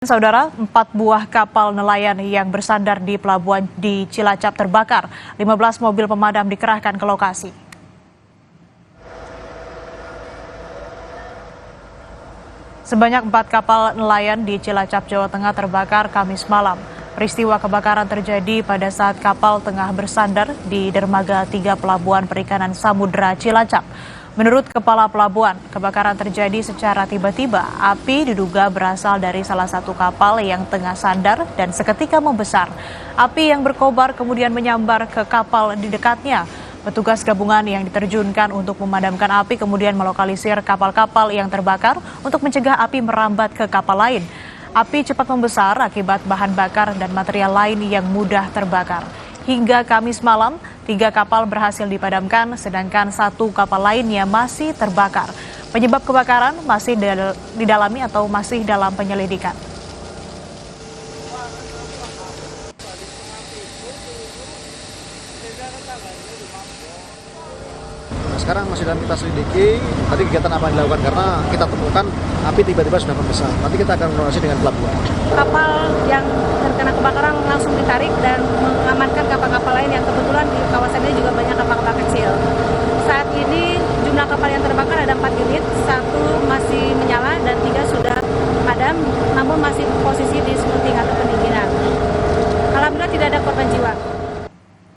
Saudara, 4 buah kapal nelayan yang bersandar di pelabuhan di Cilacap terbakar. 15 mobil pemadam dikerahkan ke lokasi. Sebanyak 4 kapal nelayan di Cilacap, Jawa Tengah terbakar Kamis malam. Peristiwa kebakaran terjadi pada saat kapal tengah bersandar di dermaga 3 Pelabuhan Perikanan Samudra Cilacap. Menurut Kepala Pelabuhan, kebakaran terjadi secara tiba-tiba. Api diduga berasal dari salah satu kapal yang tengah sandar dan seketika membesar. Api yang berkobar kemudian menyambar ke kapal di dekatnya. Petugas gabungan yang diterjunkan untuk memadamkan api kemudian melokalisir kapal-kapal yang terbakar untuk mencegah api merambat ke kapal lain. Api cepat membesar akibat bahan bakar dan material lain yang mudah terbakar. Hingga Kamis malam, 3 kapal berhasil dipadamkan, sedangkan 1 kapal lainnya masih terbakar. Penyebab kebakaran masih didalami atau masih dalam penyelidikan. Sekarang masih dalam kita selidiki, tadi kegiatan apa yang dilakukan karena kita temukan api tiba-tiba sudah membesar. Nanti kita akan koordinasi dengan pelabuhan. Kapal yang terkena kebakaran langsung ditarik dan mengamankan kapal-kapal lain yang kebetulan di kawasan ini juga banyak kapal-kapal kecil. Saat ini jumlah kapal yang terbakar ada 4 unit, 1